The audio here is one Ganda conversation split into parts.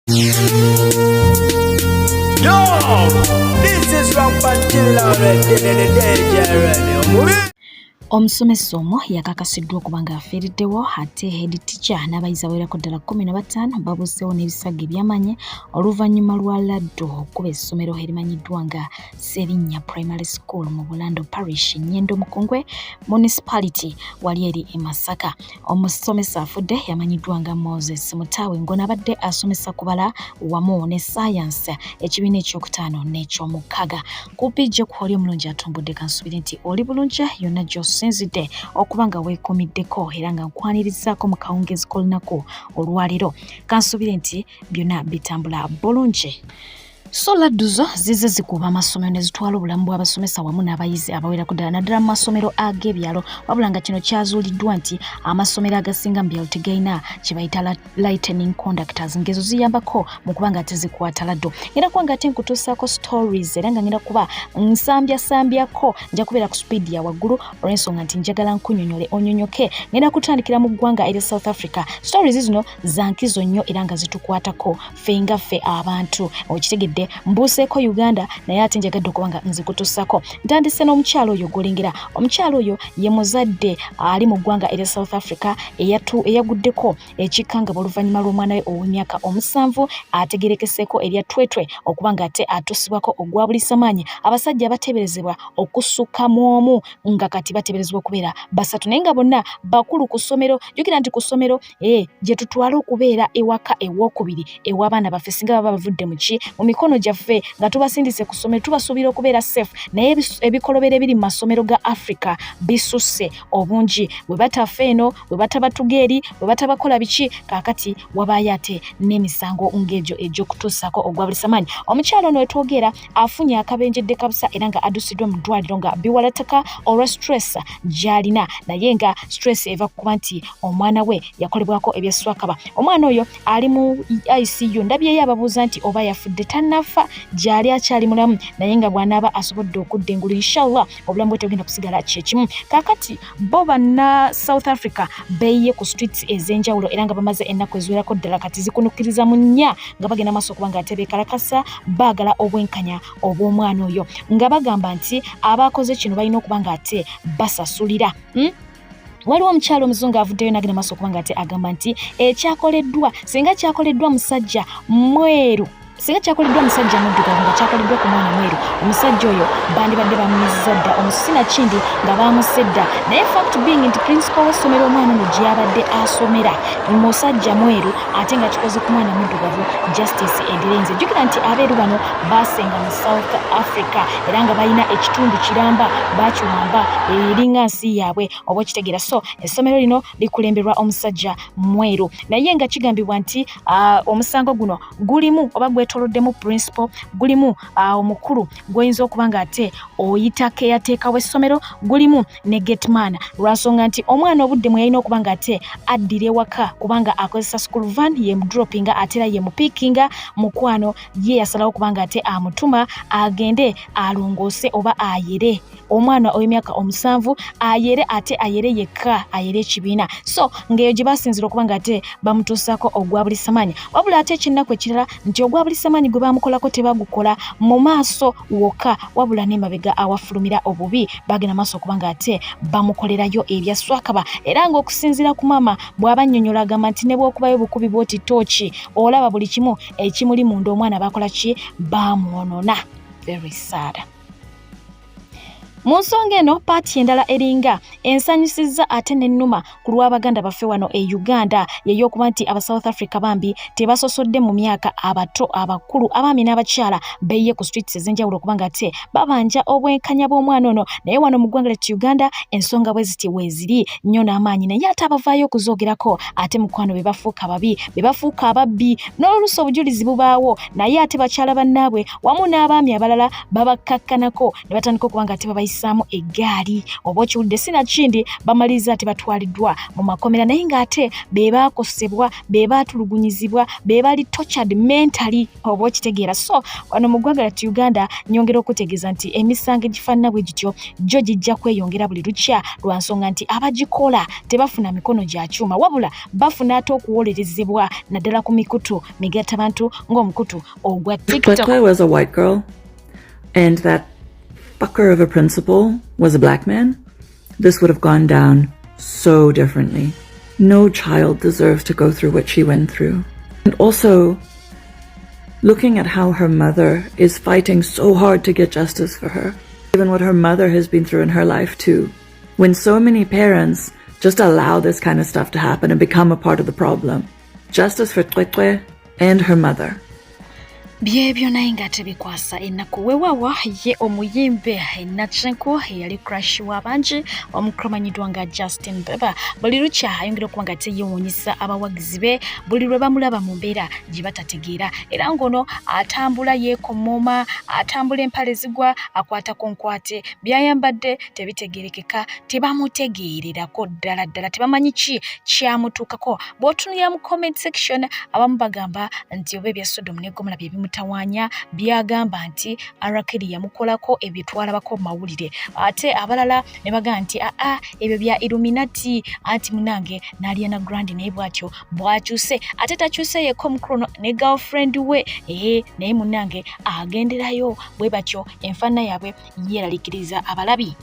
Yo, this is Rampant Killer already, the Omusomesa omwo yakakasiddwa okuba ng'afiiriddewo ate head teacher n'abayizi abawerako ddala 15 babuuseewo n'ebisago eby'amanyi oluvannyuma lwa laddu okuba essomero erimanyiddwa nga Serinnya Primary School mu Bulando Parish Nnyendo Mukungwe Municipality wali eri e Masaka. Omusomesa afudde yamanyiddwa nga Moses Mutawe ng'onabadde asomesa kubala wamu ne science ekibiina ekyokutaano n'ekyomukaaga. Kupijje kwoli omulungi atumbudde kansubiri nti oli bulungi yonna gy'osinzidde okuba nga weekuumiddeko era nga nkwanirizaako mu kawungezi k'olunaku olwaleero. Kansubire nti byonna bitambula bulungi. So ladduzo zize zikuba amasomero ne zitwala obulamu bw'abasomesa wamu n'abayizi abawerako ddala naddala mu masomero ag'ebyalo, wabula nga kino kyazuuliddwa nti amasomero agasinga mu byalo tegalina kye bayita lightning conductors, ng'ezo ziyambako mu kuba nga tezikwata laddu. Ngenda kuba nga ate nkutuusaako stories era nga ngenda kuba nsambyasambyako, nja kubeera ku speed ya waggulu olw'ensonga nti njagala nkunyonyole onyonyoke. Ngenda kutandikira mu ggwanga erya South Africa. Stories zino za nkizo nnyo era nga zitukwatako ffe nga ffe abantu. Okitegedde mbuuseeko Uganda naye ate njagadde okuba nga nzikutuusako. Ntandise n'omukyalo oyo gw'olengera. Omukyalo oyo ye muzadde ali mu ggwanga erya South Africa eyaguddeko ekikanga oluvannyuma lw'omwana we ow'emyaka 7 ategerekeseeko erya twetwe okuba nga ate atuusibwako ogwa bulisamaanyi. Abasajja bateeberezebwa okusukka mu omu nga kati bateeberezebwa okubeera 3 naye nga bonna bakulu ku ssomero. Jjukira nti ku ssomero gye tutwala okubeera ewaka ew'okubiri ew'abaana baffe singa baba bavudde mu mikono gyaffe nga tubasindise ku ssomero tubasuubira okubeera safe, naye ebikolobero ebiri mu masomero ga Africa bisusse obungi. Bwe bataffe eno, bwe batabatuga eri, bwe batabakola biki, kaakati wabaayo ate n'emisango ng'egyo egy'okutuusaako ogwa bulisamaanyi. Omukyalo ono wetwogera afunye akabenjedde kabusa era nga addusiddwa mu ddwaliro nga biwalataka olwa stress gy'alina, naye nga stress eva kuba nti omwana we yakolebwako ebyeswakaba. Omwana oyo ali mu ICU, ndabyeyo ababuuza nti oba yafudde tannafa, gy'ali akyali mulamu naye nga bw'anaaba asobodde okudda engulu inshallah obulamu bwe tegenda kusigala kyekimu. Kaakati bo banna South Africa beeyiye ku streets ez'enjawulo era nga bamaze ennaku eziwerako ddala kati zikunukiriza mu nnya nga bagenda maaso okuba nga ate beekalakasa baagala obwenkanya obw'omwana oyo, nga bagamba nti abaakoze kino balina okuba nga ate basasulira. Waliwo omukyalo omuzungu avuddeyo n'agenda maaso okuba nga ate agamba nti ekyakoleddwa singa kyakoleddwa musajja mweru, singa kyakoleddwa musajja muddugavu nga kyakoleddwa ku mwana mweru, omusajja oyo bandibadde bamunyizizza dda omusina kindi nga baamusedda. Naye fact being nti principal w'essomero omwana ono gy'abadde asomera musajja mweru ate nga kikoze ku mwana muddugavu, Justice Edirenze. Jjukira nti abeeru bano baasenga mu South Africa era nga balina ekitundu kiramba bakiwamba eringa nsi yaabwe oba okitegeera. So essomero lino likulemberwa omusajja mweru naye nga kigambibwa nti omusango guno gulimu oba gwetoloddemu principal, gulimu omukulu gw'oyinza okuba nga ate oyita keyateeka w'essomero, gulimu ne gateman, lwansonga nti omwana obudde mwe yalina okuba nga ate addira ewaka kubanga akozesa school van yemudropinga ate era yemupiikinga. Mukwano ye yasalawo okuba nga ate amutuma agende alongoose oba ayere omwana ow'emyaka 7 ayere ate ayere yekka, ayere ekibiina. So ng'eyo gye basinzira okuba nga ate bamutuusaako ogwa bulisamaanyi, wabula ate ekinnaku ekirala nti ogwa bulisamaanyi gwe bamukolako tebagukola mu maaso wokka wabula n'emabega awafulumira obubi bagenda maaso okuba nga ate bamukolerayo ebyaswakaba. Era ng'okusinziira ku maama bw'abannyonnyola agamba nti ne bw'okubayo bukubi bw'oti tooki olaba buli kimu ekimuli munda omwana bakola ki, bamwonona. Very sad. Mu nsonga eno paati endala eringa ensanyusizza ate n'ennuma ku lw'Abaganda baffe wano e Uganda y'eyokuba nti aba South Africa bambi tebasosodde mu myaka abato abakulu abaami n'abakyala beeyiye ku streets ez'enjawulo okubanga ate babanja obwenkanya bw'omwana ono. Naye wano mu ggwanga ly'e Uganda ensonga bwe ziti weeziri nnyo n'amaanyi, naye ate abavaayo okuzoogerako ate mukwano be bafuuka babi, be bafuuka ababbi, n'oluusi obujulizi bubaawo naye ate bakyala bannaabwe wamu n'abaami abalala babakakkanako ne batandika okuba nga ate babayisa bayisaamu eggaali oba okiwulidde sinakindi bamaliriza ati batwaliddwa mu makomera naye ng'ate be baakosebwa be baatulugunyizibwa be bali tortured mentally oba okitegeera. So wano mu ggwanga lyattu Uganda nyongera okutegeeza nti emisango egifaanana bwe gityo gyo gijja kweyongera buli lukya lwa nsonga nti abagikola tebafuna mikono gya kyuma wabula bafuna ate okuwolerezebwa naddala ku mikutu migattabantu ng'omukutu ogwa TikTok. Ekute was a white girl and that fucker of a principal was a black man, this would have gone down so differently. No child deserves to go through what she went through. And also, looking at how her mother is fighting so hard to get justice for her, given what her mother has been through in her life too. When so many parents just allow this kind of stuff to happen and become a part of the problem. Justice for Twekwe and her mother. byebyo naye nga tebikwasa ennaku weewawa ye omuyimbe Ssenkubuge eyali crush w'abangi omukramanyiddwa nga Justin Bieber buli lukya ayongera okuba nga teyeewuunyisa abawagizi be buli lwe bamulaba mu mbeera gye batategeera era ng'ono atambula yeekomoma atambula empale zigwa akwata ku nkwate byayambadde tebitegeerekeka tebamutegeererako ddala ddala tebamanyi ki kyamutuukako bw'otunulira mu comment section abamu bagamba nti oba ebya Sodom ne Gomora bye mutawanya byagamba nti Arakeli yamukolako ebitwalabako mawulire ate abalala ne bagamba nti ebyo bya Illuminati anti munange n'Ariana Grande naye bwatyo bwakyuse ate takyuse yeko mukrono ne girlfriend we naye munange agenderayo bwe batyo enfaana yaabwe yeeralikiriza abalabi.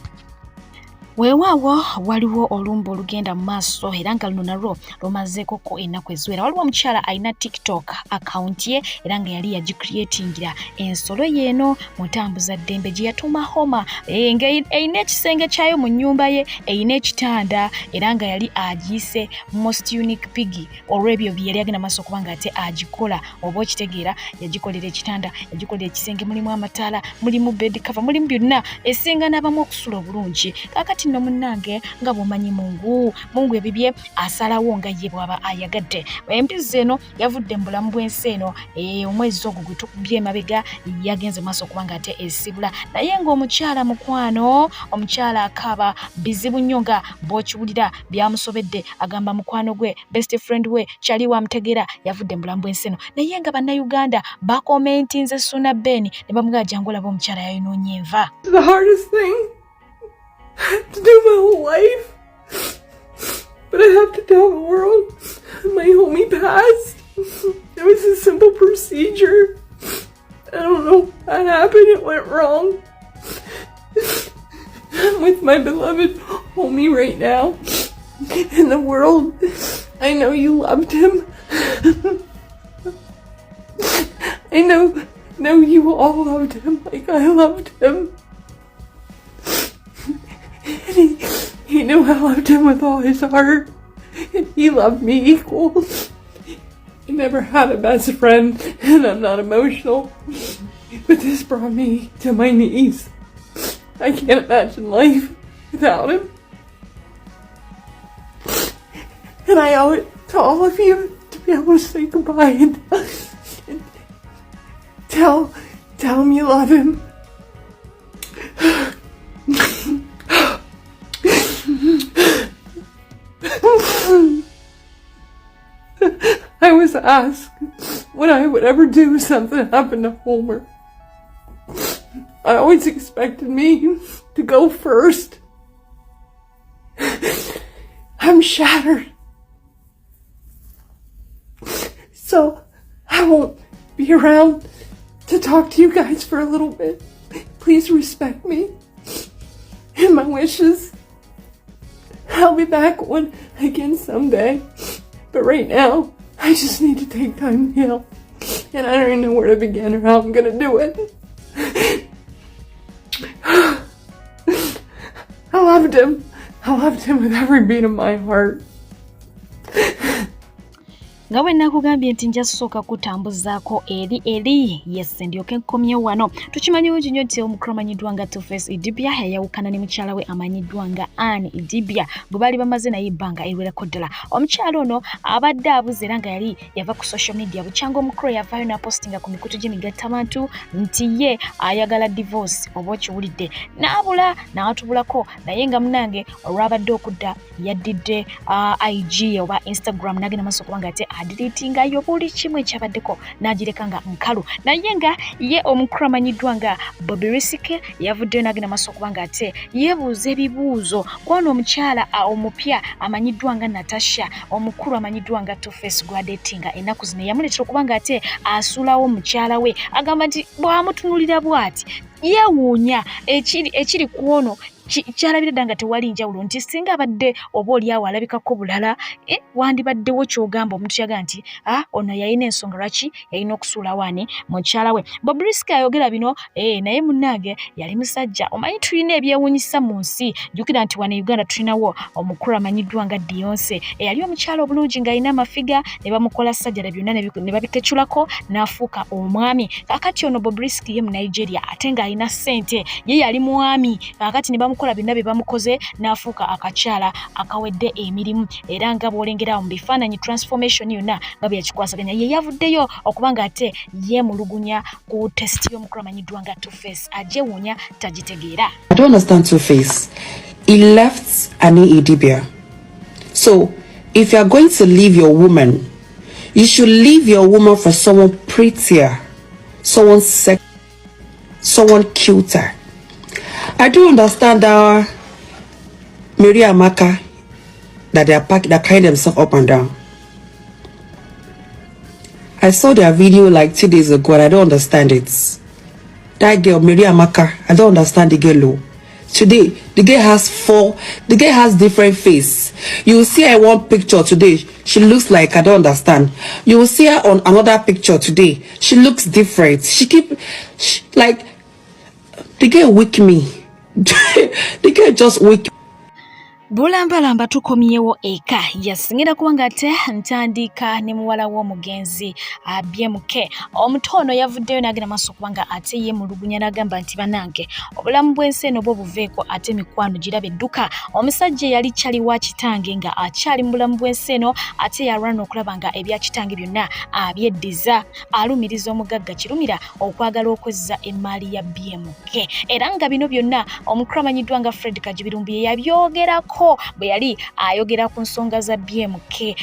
Weewaawo waliwo olumba olugenda mu maaso era nga luno nalwo lumazeekoko ennaku eziwera. Waliwo omukyala alina TikTok account ye era nga yali yagicreatingira ensolo yeeno mutambuza ddembe gye yatuuma Homa nga eyina ekisenge kyayo mu nnyumba ye eyina ekitanda era nga yali agiyise most unique piggy olw'ebyo bye yali agenda maaso okuba nga ate agikola oba okitegeera yagikolera ekitanda yagikolera ekisenge mulimu amataala mulimu bed cover mulimu byonna esinga n'abamu okusula obulungi kakati no munnange nga bw'omanyi mungu ebibye asalawo nga ye bw'aba ayagadde. Empizi eno yavudde mu bulamu bw'ensi eno omwezi ogwo gwe tukubye emabega yagenze maaso okuba nga ate esibula naye ng'omukyala mukwano omukyala akaaba bizibu nnyo nga bw'okiwulira byamusobedde agamba mukwano gwe best friend we kyali wamutegeera yavudde mu bulamu bw'ensi eno naye nga bannayuganda bakomentinze Suna Ben ne bamugamba jangu olaba omukyala yayonoonye enva. The hardest thing to do my whole life, but I have to tell the world my homie passed. It was a simple procedure. I don't know what happened, it went wrong. I'm with my beloved homie right now in the world. I know you loved him. I know you all loved him like I loved him. And he knew I loved him with all his heart, and he loved me equal. I never had a best friend, and I'm not emotional, but this brought me to my knees. I can't imagine life without him. And I owe it to all of you to be able to say goodbye and tell him you love him. I was asked what I would ever do if something happened to Homer. I always expected me to go first. I'm shattered. So I won't be around to talk to you guys for a little bit. Please respect me and my wishes. I'll be back again someday. But right now, I just need to take time to heal. And I don't even know where to begin or how I'm gonna do it. I loved him. I loved him with every beat of my heart. nga bwe nakugambye nti nja kusooka kutambuzaako eri yes ndyoke nkomye wano tukimanyi bungi nnyo nti omukulu amanyiddwa nga Two-Face Idibia yayawukana ne mukyala we amanyiddwa nga Anne Idibia bwe baali bamaze naye ebbanga eriwerako ddala. Omukyala ono abadde abuze era nga yali yava ku social media bukyanga omukulu yavaayo n'apostinga ku mikutu gy'emigattabantu nti ye ayagala divorce oba okiwulidde n'abula n'atubulako naye nga munange olwabadde okudda yaddidde IG oba Instagram nagenda maaso kubanga ate adilitingayo buli kimu ekyabaddeko n'agireka nga nkalu naye nga ye omukulu amanyiddwa nga Bobrisky yavuddeyo n'agenda maaso kubanga ate yeebuuza ebibuuzo kwano omukyala omupya amanyiddwa nga Natasha omukulu amanyiddwa nga Two-Face gwadetinga ennaku zino yamuleetera okubanga ate asuulawo mukyala we agamba nti bw'amutunulira bw'ati yeewuunya ekiri ku ono kyalabira dda nga tewali njawulo nti singa abadde oba oliawo alabikako bulala wandibaddewo kyogamba omuntu yaga nti ono yalina ensonga lwaki yalina okusuulawo ani mukyala we. Bobrisky ayogera bino naye munnange yali musajja omanyi tulina ebyewuunyisa mu nsi jjukira nti wano Uganda tulinawo omukulu amanyiddwa nga Beyonce eyali omukyala obulungi ng'alina amafiga ne bamukola sajjala byonna ne babikecculako n'afuuka omwami kakati ono Bobrisky ye mu Nigeria ate ng'alina ssente ye yali mwami kakati ne bamukola byonna bye bamukoze n'afuuka akakyala akawedde emirimu era nga bw'olengera mu bifaananyi transformation yonna nga bwe yakikwasaganya ye yavuddeyo okubanga ate yeemulugunya ku test y'omukulu amanyiddwa nga Two-Face agyewuunya tagitegeera. I don't understand Two-Face. He left Anne Idibia. So if you are going to leave your woman, you should leave your woman for someone prettier, someone sexy, someone cuter. I do understand that Mary Amaka that they're carrying themselves up and down. I saw their video like 2 days ago and I don't understand it. That girl, Mary Amaka, I don't understand the girl. Today, the girl has different face. You will see her in one picture today, she looks like I don't understand. You will see her on another picture today, she looks different. Like, the girl weak me. The girl just weak. Bulambalamba tukomyewo eka yasingira kubanga ate ntandika ne muwala w'omugenzi BMK omutono yavuddeyo n'agenda maaso kubanga ate ye mulugunya n'agamba nti banange obulamu bw'ensi eno bwo buveeko ate mikwano girabe edduka omusajja yali kyali wa kitange nga akyali mu bulamu bw'ensi eno ate yalwana okulaba nga ebya kitange byonna abyeddiza alumiriza omugagga kirumira okwagala okwezza emmaali ya BMK era nga bino byonna omukulu amanyiddwa nga Fred Kajibirumbi ye yabyogerako bwe yali ayogera ku nsonga za BMK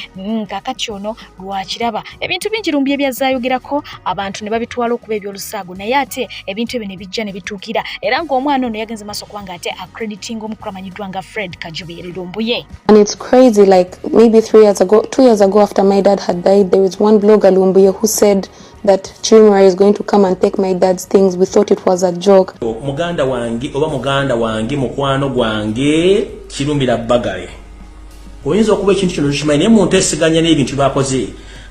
kakati ono lwakiraba ebintu bingi Lumbi ebyazaayogerako abantu ne babitwala okuba ebyolusaago naye ate ebintu ebyo ne bijja ne bituukira era ng'omwana ono yagenze maaso kubanga ate accrediting omukulu amanyiddwa nga Fred Kajibirumbi. And it's crazy, like maybe 2 years ago after my dad had died, there was one blogger Lumbuye who said that Chimera is going to come and take my dad's things. We thought it was a joke. Muganda wange mukwano gwange Kirumbira Bagale. Oyinza okuba ekintu kino kimanyi naye muntu esiganya n'ebintu bakoze.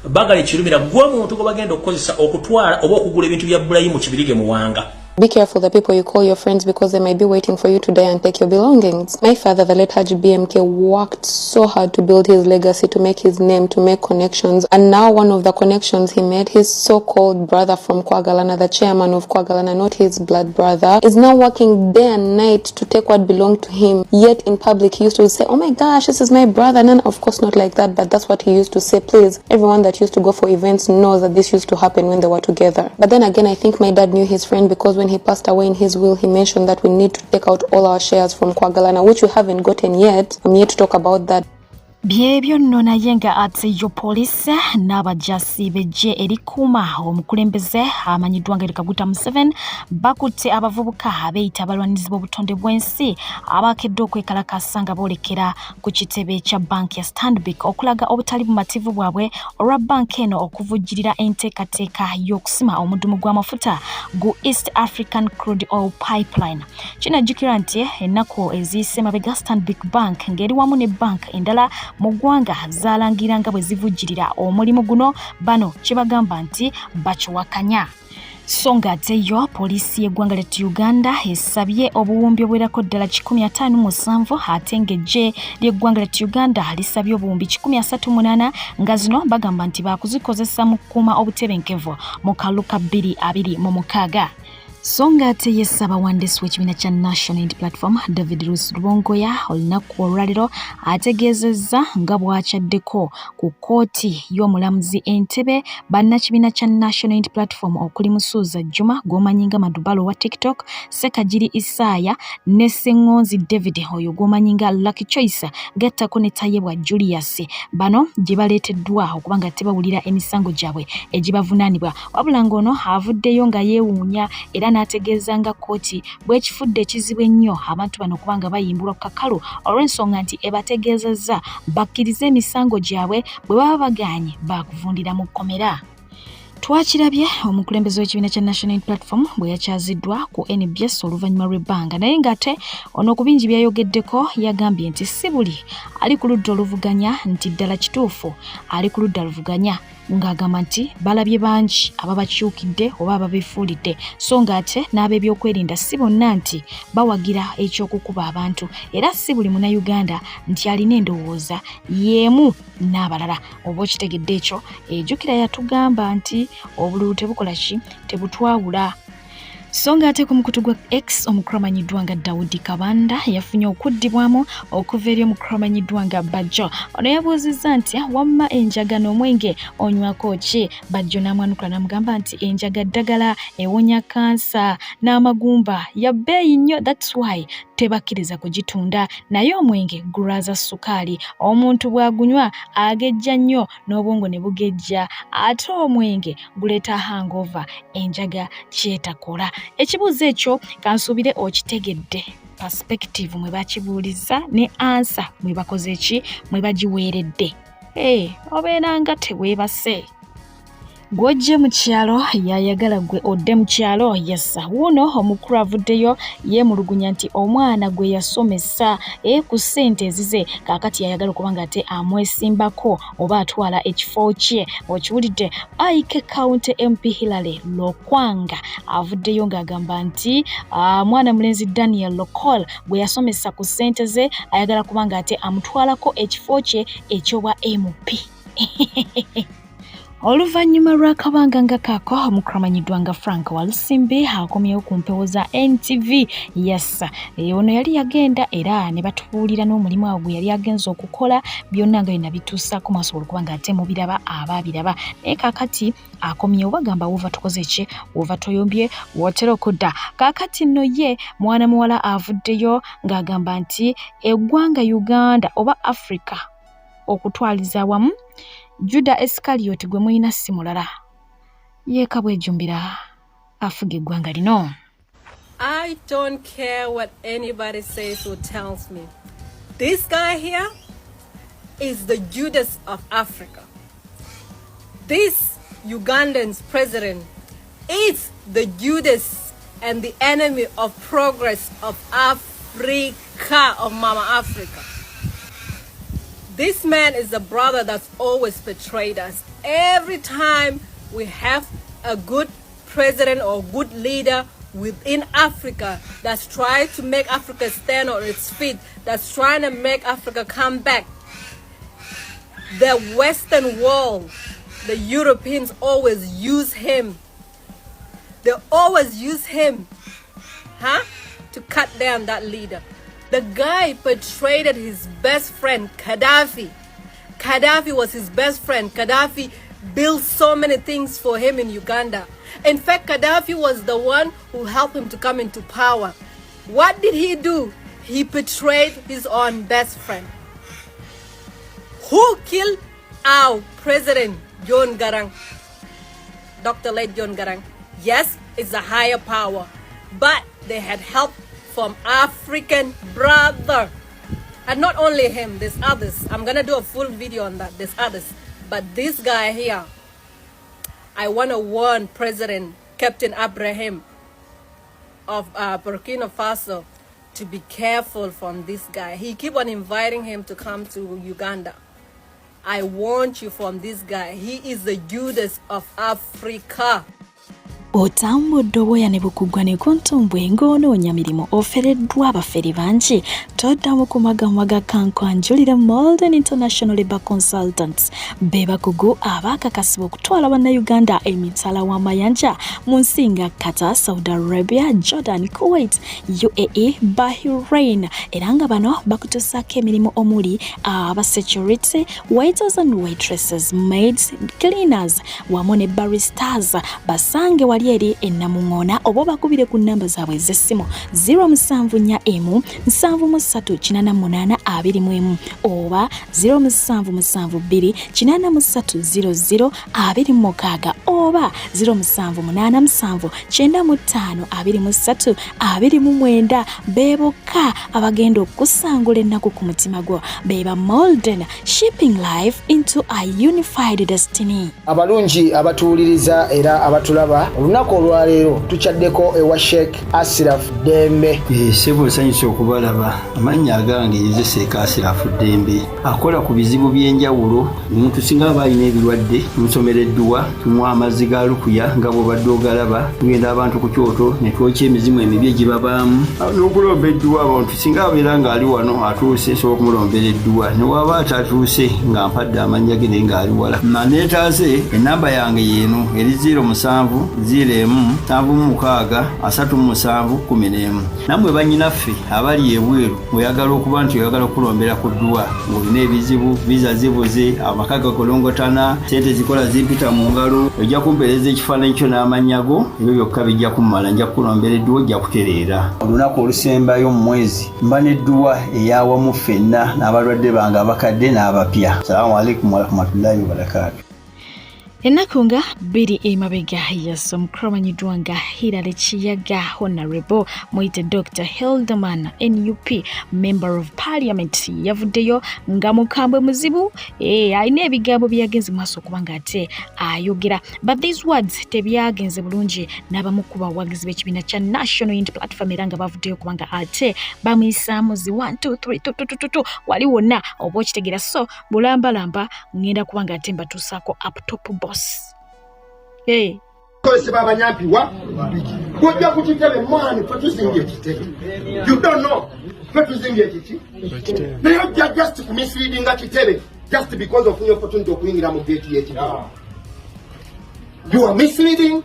Bagale Kirumbira gwe muntu gwe bagenda okukozesa okutwala oba okugula ebintu bya Ibrahim Kibirige Muwanga. Be careful the people you call your friends because they might be waiting for you to die and take your belongings. My father, the late Haji BMK, worked so hard to build his legacy, to make his name, to make connections. And now one of the connections he made, his so-called brother from Kwagalana, the chairman of Kwagalana, not his blood brother, is now working day and night to take what belonged to him. Yet in public, he used to say, oh my gosh, this is my brother. And then, of course, not like that, but that's what he used to say. Please, everyone that used to go for events knows that this used to happen when they were together. But then again, I think my dad knew his friend because when he passed away in his will, he mentioned that we need to take out all our shares from Kwagalana, which we haven't gotten yet. I'm yet to talk about that. Byebyo nno naye nga ate yo poliisi n'abajasi b'eggye erikuuma omukulembeze amanyiddwa nga Kaguta Museveni bakutte abavubuka abeeyita abalwanirizi b'obutonde bw'ensi abakedde okwekalakasa nga boolekera ku kitebe kya banki ya Stanbic okulaga obutali bumativu bwabwe olwa banki eno okuvujjirira enteekateeka y'okusima omudumu gw'amafuta gu East African Crude Oil Pipeline. Kinajjukira nti ennaku eziyise mabega Stanbic Bank ng'eri wamu ne bank endala mu ggwanga zaalangiranga bwe zivujjirira omulimu guno bano kibagamba nti bakiwakanya. Songa ate poliisi y'eggwanga ly'e Uganda esabye obuwumbi obwerako ddala 157 ate ng'eggye ly'eggwanga ly'e Uganda lisabye obuwumbi 138 nga zino bagamba nti baakuzikozesa mu kukuuma obutebenkevu mu kalulu ka 2026. Songa ate yesaba wandeesi w'ekibiina kya National Unity Platform David Rubongoya olunaku olwaliro ategeezezza nga bw'akyaddeko ku kkooti y'omulamuzi Entebbe bannakibiina kya National Unity Platform okuli Musuuza Juma gw'omanyi nga Madubalo wa TikTok, Ssekagiri Isaya ne Ssengonzi David oyo gw'omanyi nga Lucky Choice gattako ne Tayebwa Julius bano gye baleeteddwa okuba nga tebawulira emisango gyabwe egibavunaanibwa wabula ng'ono avuddeyo nga yeewuunya era n'ategeeza nga kkooti bw'ekifudde ekizibu ennyo abantu bano kubanga bayimbulwa ku kakalu olw'ensonga nti ebategeezezza bakkirize emisango gyabwe bwe baba bagaanye baakuvundira mu kkomera. Twakirabye omukulembeze w'ekibiina kya National Unity Platform bwe yakyaziddwa ku NBS oluvannyuma lw'ebbanga naye ng'ate ono ku bingi byayogeddeko yagambye nti si buli ali ku ludda oluvuganya nti ddala kituufu ali ku ludda luvuganya ng'agamba nti balabye bangi ababakyukidde oba ababeefuulidde so ng'ate n'ab'ebyokwerinda si bonna nti bawagira ekyokukuba abantu era si buli munnayuganda nti alina endowooza y'emu n'abalala oba okitegedde ekyo ejjukira yatugamba nti obululu tebukola ki tebutwawula. So ng'ate ku mukutu gwa X omukulu amanyiddwa nga Daudi Kabanda yafunye okuddibwamu okuva eri omukulu amanyiddwa nga Bajjo. Ono yabuuzizza nti wamma enjaga n'omwenge onywako ki? Bajjo n'amwanukula n'amugamba nti enjaga ddagala ewonya kansa n'amagumba ya bbeeyi nnyo that's why tebakkiriza kugitunda naye omwenge gulwaza sukaali omuntu bw'agunywa agejja nnyo n'obwongo ne bugejja ate omwenge guleeta hangover enjaga kyetakola. Ekibuuzo ekyo kansuubire okitegedde perspective mwe bakibuuliza ne answer mwe bakoze eki mwe bagiweeredde. Obeera nga teweebase gw'ojje mu kyalo yayagala gwe odde mu kyalo yassa wuno omukulu avuddeyo yeemulugunya nti omwana gwe yasomesa ku ssente ezize kaakati yayagala okuba nga ate amwesimbako oba atwala ekifo kye. Okiwulidde Aike County MP Hilary Lokwanga avuddeyo ng'agamba nti mwana mulenzi Daniel Lokol bwe yasomesa ku ssente ze ayagala kuba nga ate amutwalako ekifo kye ekyobwa MP. Oluvannyuma lw'akabanga nga kaako omukulu amanyiddwa nga Frank Walusimbi akomyewo ku mpewo za NTV yassa ono yali yagenda era ne batubuulira n'omulimu awo gwe yali agenza okukola byonna nga bina bituusaako maaso okuba nga ate mubiraba abaabiraba naye kaakati akomyewo bagamba woova tukoze ki woova toyombye wootera okudda. Kaakati nno ye mwana muwala avuddeyo ng'agamba nti eggwanga Uganda oba Africa okutwaliza wamu Juda Iscariot gwe muyina si mulala yeeka bwejumbira afuga eggwanga lino. I don't care what anybody says or tells me. This guy here is the Judas of Africa. This Ugandan's president is the Judas and the enemy of progress of Africa, of Mama Africa. This man is the brother that's always betrayed us. Every time we have a good president or good leader within Africa that's trying to make Africa stand on its feet, that's trying to make Africa come back, the Western world, the Europeans always use him. They always use him, to cut down that leader. The guy betrayed his best friend, Gaddafi. Gaddafi was his best friend. Gaddafi built so many things for him in Uganda. In fact, Gaddafi was the one who helped him to come into power. What did he do? He betrayed his own best friend. Who killed our president, John Garang? Dr. late John Garang. Yes, it's a higher power, but they had help from African brother. And not only him, there's others. I'm gonna do a full video on that. There's others. But this guy here, I wanna warn President Captain Abraham of Burkina Faso to be careful from this guy. He keep on inviting him to come to Uganda. I warn you from this guy. He is the Judas of Africa. Bw'otambudde obwoya ne bukugwa ne kuntumbwe ng'onoonya mirimu ofereddwa abafere bangi toddamu kumagamaga kankwanjulire Molden International Labour Consultants be bakugu abaakakasibwa okutwala bannayuganda emitala w'amayanja mu nsi nga Qatar, Saudi Arabia, Jordan, Kuwait, UAE, Bahrain era nga bano bakutuusaako emirimu omuli security, waiters and waitresses, maids, cleaners wamu ne baristas. Basange wali eri ennamuŋŋoona oba bakubire ku nnamba zaabwe ez'essimu 074 738 21 oba 0772 83 00 oba 0787 95 23 29 beboka abagenda okusangula ennaku ku mutima gwo beba Molden, shipping life into a unified destiny. Abalungi abatuuliriza era abatulaba olunaku olwaleero tuchaddeko ewa Sheikh Asiraf Dembe. Sebo sanyise okubalaba amannya agange yeze Sheikh Asiraf Dembe akola ku bizibu by'enjawulo omuntu singa balina ebirwadde musomereddwa tumwa amazzi ga lukuya nga bw'obadde ogalaba tugenda abantu ku kyoto ne twokya emizimu emibi egibabaamu n'okulombeddwa abantu singa abeera ng'ali wano atuuse sobola okumulombereddwa ne waba atatuuse nga mpadde amannya ge naye ng'ali wala neetaase ennamba yange yeeno eri 07 01 76 37 11 nammwe bannyinaffe abali ebweru oyagala okuba nti oyagala okulombera ku ddwa ng'olina ebizibu viza zibuze amaka gakolongotana sente zikola zimpita mu ngalo ojja kumpeereza ekifaananyi kyo n'amannya go ebyo byokka bijja kummala nja kukulombera edduwa ojja kutereera olunaku olusembayo mu mwezi mba n'edduwa ey'awamu ffenna n'abalwadde bange abakadde n'abapya. Assalamu alaikum warahmatullahi wabarakatuh. Ennaku nga bbiri emabega y'omukramanyiddwa nga Hilary Kiyaga Honorable Moite Dr. Hildeman NUP Member of Parliament yavuddeyo nga mukambwe muzibu alina ebigambo byagenze maaso okuba nga ate ayogera, but these words tebyagenze bulungi n'abamu ku bawagizi b'ekibiina kya National Unity Platform era nga bavuddeyo okuba nga ate bamuyisaamu zi 1 2 3 2 wali wonna oba okitegeera. So bulambalamba ngenda kuba nga ate mbatuusaako up top boss. Hey. You don't know. They are just misleading just because of your opportunity of winning a gate. You are misleading.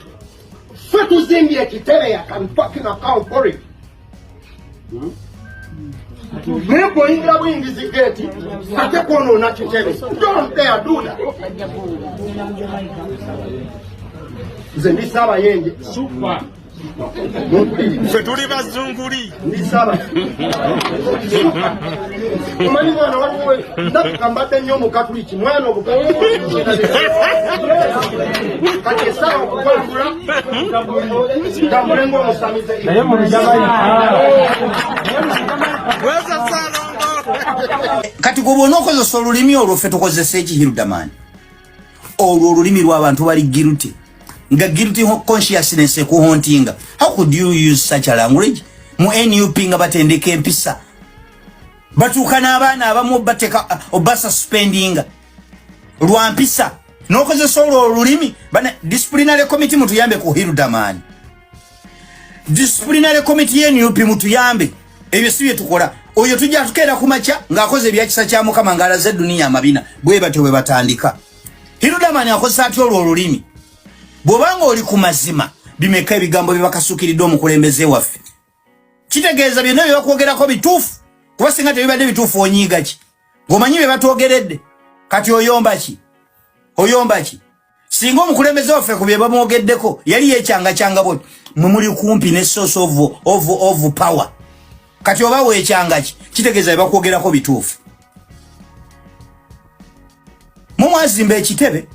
I can fucking account for it. Never in the wind is a gate. Don't dare do that. Zendisaba yenge super fetuli bazunguli ndisaba mani mwana wawe ndakambate nnyo mu katuliki mwana obukatuliki kati sawa kukwambula ndamulengo omusamize naye mu jabayi weza salongo kati gobona okozesa olulimi olwo ffe tukozesa ekihirudamani olwo olulimi lw'abantu bali guilty nga guilty consciousness ekuhontinga. How could you use such a language mu NUP nga batendeka empisa batuuka n'abaana abamu bateka obasa suspendinga lwa mpisa n'okozesa olwo olulimi bana disciplinary committee mutuyambe kuhirudamani disciplinary committee y'NUP mutuyambe ebyo si bye tukola oyo tujja tukeera ku makya ng'akoze ebyakisa kya Mukama ng'alaze eduniya amabina bwe batyo bwe batandika. Hirudamani akozesa atyo olwo olulimi bw'obanga oli ku mazima bimeka ebigambo bye bakasuukiridde omukulembeze waffe kitegeeza byonna bye bakwogerako bituufu kuba singa tebibadde bituufu onyiiga ki ng'omanyi bye batwogeredde kati oyomba ki singa omukulembeze waffe ku bye bamwogeddeko yali yeekyanga bwe mwe muli kumpi ne source of power kati oba weekyanga ki kitegeeza bye bakwogerako bituufu. Mwazimba ekitebe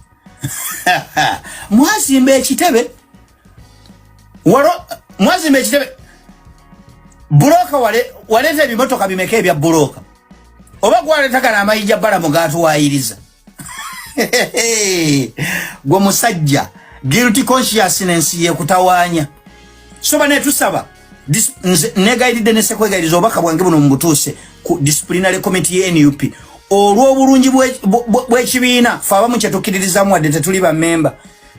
mwazimba ekitebe buloka waleta ebimotoka bimeka ebya buloka oba gwaleta kana amayija balamu gatuwayiriza gwe musajja guilty consciousness yekutawaanya soba netusaba negayidde nesekwegayiriza obaka bwange buno mubutuuse ku disciplinary committee ya NUP olw'obulungi bw'ekibiina fe abamu kye tukkiririzamu wadde tetuli bammemba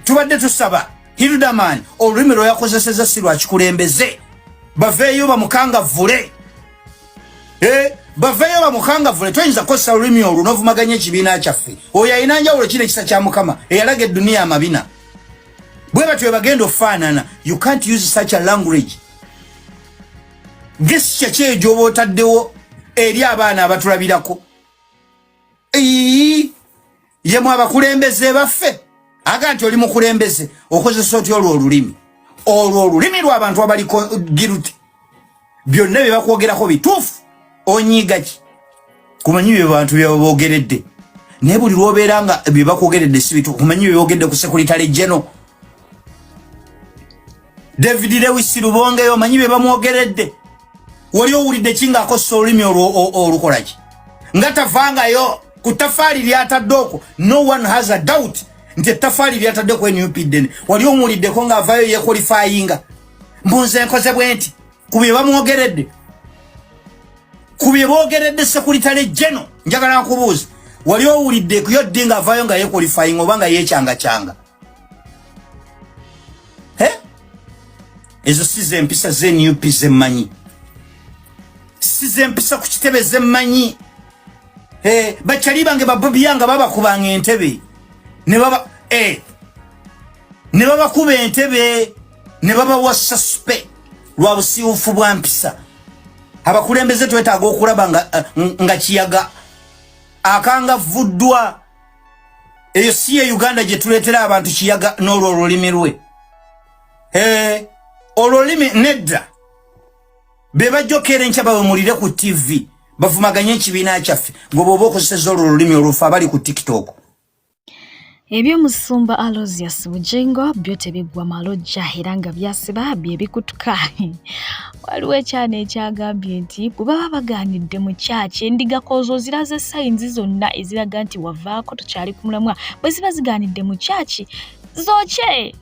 tubadde tusaba Hirudaman olulimi lwe yakozeseza si lwa kikulembeze baveeyo bamukangavvule baveeyo bamukangavvule toyinza kukozesa olulimi olwo n'ovumaganya ekibiina kyaffe oyo ayina njawulo kino ekisa kya Mukama eyalaga edduniya amabina bwe batyo bwe bagenda okufaanana. You can't use such a language. Gesture kye gy'oba otaddewo eri abaana abatulabirako yemu abakulembeze baffe aga nti oli mukulembeze okozesa otya olwo olulimi lw'abantu abaliko guilty byonna bye bakwogerako bituufu onyiiga ki kumanyi bye bantu bye boogeredde naye buli lw'obeera nga bye bakwogeredde si bituufu kumanyi bye boogedde ku Secretary General David Lewis Lubongeyo manyi bye bamwogeredde wali owulidde ki ng'akozesa olulimi olukola ki nga tavangayo ku tafaali lyatadde okwo. No one has a doubt nti tafaali lyatadde ku NUPD wali omuwuliddeko ng'avaayo yeekwalifayinga mbunze nkoze bwe nti ku bye bamwogeredde ku bye boogeredde Secretary General njagala nkubuuza wali owuliddeko yo ddi ng'avaayo nga yeekwalifayinga oba nga yeekyanga ezo si ze mpisa z'NUP zemmanyi si ze mpisa ku kitebe zemmanyi bakyali bange babobiyanga babakubanga entebe ne babakuba entebe ne babawa suspe lwa busiiwufu bwa mpisa. Abakulembeze twetaaga okulaba nga kiyaga akangavvuddwa eyo si ye Uganda gye tuleetera abantu kiyaga n'olwo olulimi lwe olulimi nedda be bajjokera enkya bawemulire ku TV bavumaganye ekibiina kyaffe ng'oba oba okozeseza olwo olulimi olufu abali ku TikTok. Ebyomusumba Aloysius Bujingo byo tebiggwa malojja era nga byasiba bye bikutuka. Waliwo ekyana ekyagambye nti bwe baba baganidde mu kyaki endiga kozo ziraze sayinzi zonna eziraga nti wavaako tokyali ku mulamwa bwe ziba ziganidde mu kyaki zokye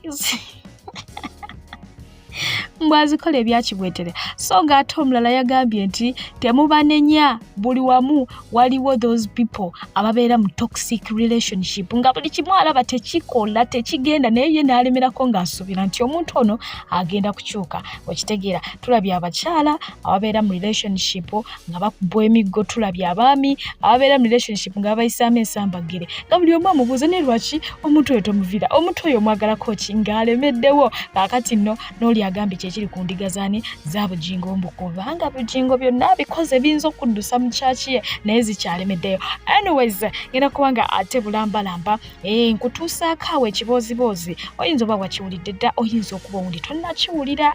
mbwazikola ebyakibwetere. So ng'ate omulala yagambye nti temubanenya buli wamu waliwo those people ababeera mu toxic relationship nga buli kimu alaba tekikola tekigenda naye ye n'alemerako ng'asuubira nti omuntu ono agenda kukyuka. Okitegeera tulabye abakyala ababeera mu relationship nga bakubwa emiggo, tulabye abaami ababeera mu relationship nga babayisaamu ensambagere nga buli omu amubuuza ne lwaki omuntu oyo tomuvira omuntu oyo omwagalako ki ng'alemeddewo. Kaakati nno n'oli agambye kyekiri ku ndiga zaani za Bujingo mbukubanga Bujingo byonna bikoze binza okuddusa mu kyaki ye naye zikyalemeddeyo. Anyways ngenda kubanga ate bulambalamba nkutuusaako awo ekiboozibozi oyinza oba wakiwulidde dda oyinza okuba owundi tonnakiwulira.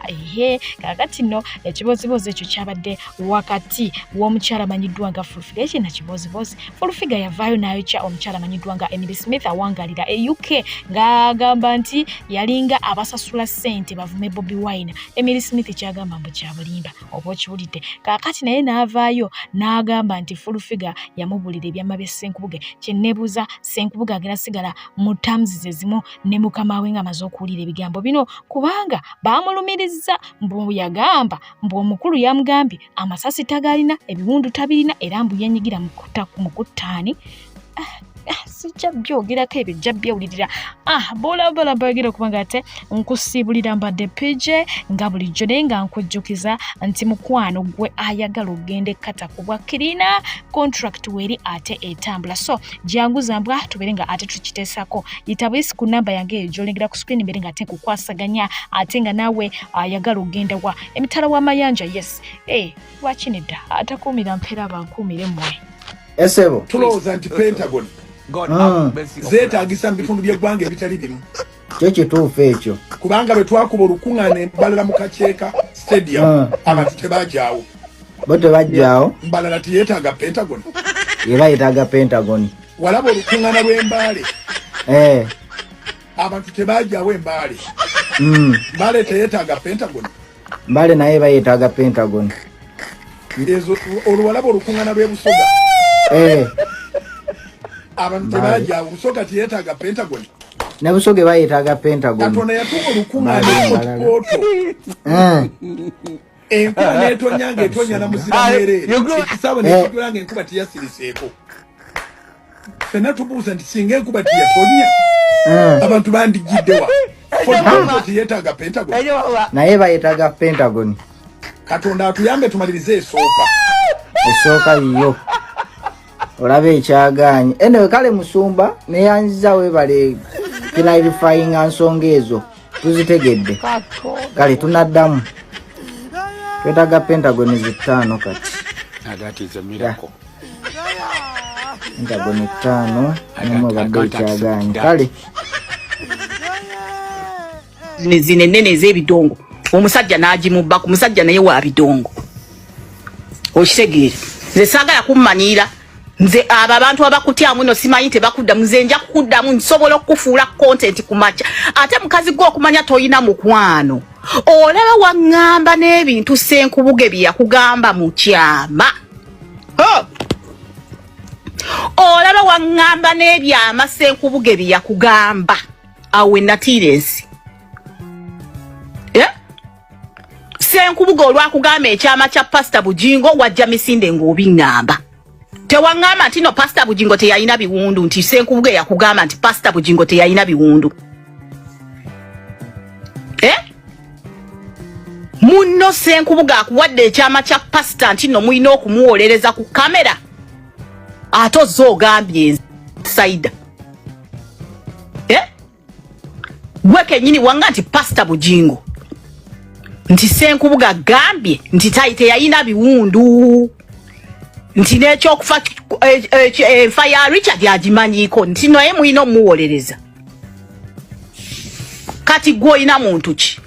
Kaakati nno ekiboozibozi ekyo kyabadde wakati w'omukyala amanyiddwa nga Fulufiga. Ekyo nakiboozibozi Fulufiga yavaayo n'ayokya omukyala amanyiddwa nga Emily Smith awangalira e UK ng'agamba nti yalinga abasasula ssente bavume Bobi Wine. Emily Smith kyagamba mbu kyabulimba oba okiwulidde. Kaakati naye n'avaayo n'agamba nti Fulufiga yamubulira ebyama bya Ssenkubuge. Kye neebuuza Ssenkubuge agenda sigala mu terms ze zimu ne mukama we ng'amaze okuwulira ebigambo bino kubanga baamulumirizza mbu yagamba mbu omukulu yamugambye amasasi tagalina ebiwundu tabirina era mbu yenyigira mu kuttaani. Sijja byogerako ebyo jja byewulirira. Bola bayogera kubanga ate nkusiibulira mbadde PJ nga bulijjo naye nga nkujjukiza nti mukwano gwe ayagala ogende kata ku bwa kirina contract weri ate etambula. So janguza mbwa tubere nga ate tukiteesako yitabwisi ku namba yange eyo gy'olengera ku screen mbere nga ate nkukwasaganya ate nga naawe ayagala ogenda wa emitala w'amayanja. Yes wakinedda atakuumira mpeera bankuumire mmwe esebo tulowooza nti Pentagon zeetaagisa mu bitundu by'eggwanga ebitali bimu. Kyo kituufu ekyo kubanga bwe twakuba olukuŋŋaana Mbalala mu Kaceeka stadium abantu tebajjaawo bo tebajjaawo Mbalala teyeetaaga Pentagon era yeetaaga Pentagon. walaba olukuŋŋaana lw'Embaale abantu tebajjaawo Embaale Mbaale teyeetaaga Pentagon Mbale naye bayeetaaga Pentagon. ezo olwalaba olukuŋŋaana lw'e Busoga abantu tebajjaawo Busoga teyeetaaga Pentagon ne Busoga bayeetaaga Pentagon. Katonda yatuwa olukuŋŋaana ekooto enkuba n'etonya ng'etonya na muzira mwereere ekisaawe nekigula ng'enkuba teyasiriseeko. Ffenna tubuuza nti singa enkuba teyatonya abantu bandigiddewa Yetaga Pentagon. Naye bayetaga Pentagon. Katonda atuyambe tumalirize esooka. Esooka yo. Olabe ekyaganye. Enewe kale Musumba neyanziza webale clarifying ansonga ezo. Tuzitegedde. Kale tunaddamu. Twetaga Pentagon zitano kati. Agati is a miracle. Pentagon 5 nemwe badde ekyaganye. Kale zine nene ez'ebidongo omusajja n'agimubba ku musajja naye wa bidongo okitegeera nze saagala kummanyira nze abo abantu abakutyamu no simanyi tebakudda muze nja kukuddamu nsobola okufuula content ku makya ate mukazi gwe okumanya toyina mukwano olaba waŋŋamba n'ebintu Ssenkubuge bye yakugamba mu kyama olaba waŋŋamba n'ebyama Ssenkubuge bye yakugamba awe natirensi Ssenkubuge olwakugamba ekyama kya Pastor Bujingo wajja misinde ng'obiŋŋamba tewaŋŋamba nti no Pastor Bujingo teyalina biwundu nti Ssenkubuge yakugamba nti Pastor Bujingo teyalina biwundu munno Ssenkubuge akuwadde ekyama kya Pastor nti no mulina okumuwolereza ku kamera ate ozze ogambye Saida gwe kennyini wanga nti Pastor Bujingo nti Ssenkubuge agambye nti teyalina biwundu nti n'ekyokufa enfa ya Richard agimanyiiko nti naye mulina omuwolereza kati gwe olina muntu ki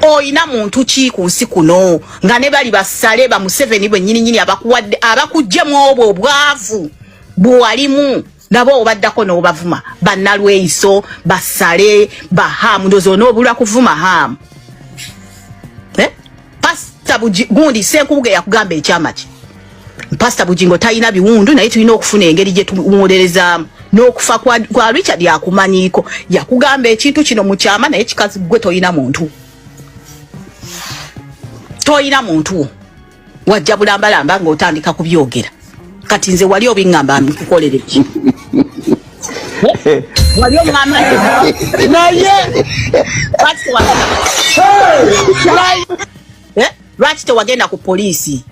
oyina muntu ki ku nsi kuno nga ne bali basale ba Museveni bwennyininyini abakuwadde abakuggyemu obwo obwavu bwalimu nabo obaddako n'obavuma bannalweyiso basale bahamu ndozo n'obulwa kuvuma hamu Pastor gundi Ssenkubuge yakugamba ekyama ki Pastor Bujingo talina biwundu naye tulina okufuna engeri gye tumuwolerezaamu n'okufa kwa Richard yakumanyiiko yakugamba ekintu kino mu kyama naye kikazi gwe toyina muntu wajja bulambalamba ng'otandika kubyogera kati nze wali obiŋŋamba mbikukolere ki wali oŋŋamba naye lwaki tewagenda ku poliisi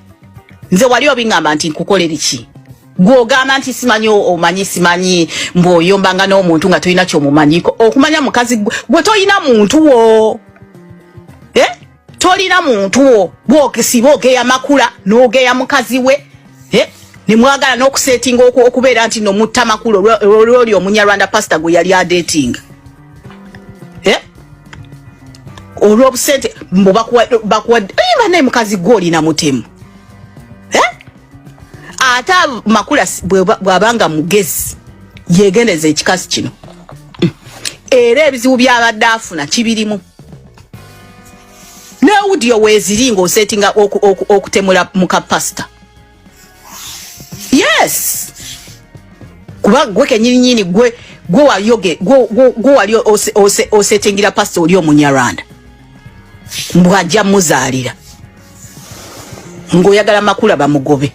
nze wali obiŋŋamba nti nkukolere ki gw'ogamba nti simanyi omanyi simanyi mbw'oyombanga n'omuntu nga tolina ky'omumanyiiko okumanya mukazi gwe tolina muntu wo tolina muntu wo bw'okisiba ogeya makula n'ogeya mukazi we nimwagala n'okusetinga okubeera nti no mutta makulu olwoli omunyarwanda Pastor gwe yali adetinga olw'obusente mbo bakuwadde naye mukazi gwe olina mutemu ate makula bw'abanga mugezi yegendeza ekikazi kino era ebizibu by'abadde afuna kibirimu ne audio weeziri ng'osetinga okutemula muka Pastor yes kuba gwe kenyininyini gwe wali osetingira Pastor oli omunyarwanda mbwajja muzaalira ng'oyagala makula bamugobe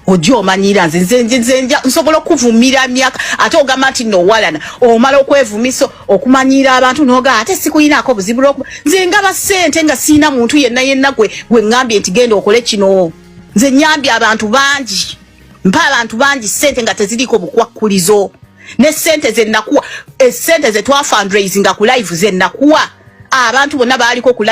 ojja omanyira nze nsobola okuvumira myaka ate ogamba nti nowalana omala okwevumisa okumanyira abantu noga ate sikuyinaako buzibu nze ngaba ssente nga siina muntu yenna gwe ŋŋambye nti genda okole kino nze nyambye abantu bangi mpa abantu bangi ssente nga teziriiko bukwakkulizo ne ssente zennakuwa essente ze twa fundraising ku live zennakuwa abantu bonna baaliko ku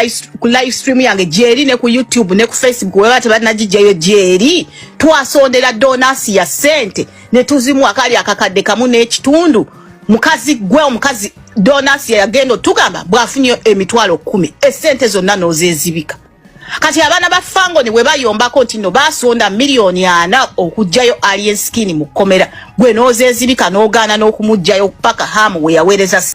live stream yange gyeri ne ku YouTube ne ku Facebook weba tebanagijjayo gyeri twasondera donasi ya ssente ne tuzimu akali akakadde kamu n'ekitundu mukazi gwe omukazi donasi yagenda tugamba bwafunye emitwalo 10 essente zonna n'ozezibika kati abaana ba Fangoni we bayombako nti no basonda miliyoni 4 okujjayo alien skin mu kkomera gwe n'ozezibika n'ogaana n'okumujjayo paka hamu we yaweereza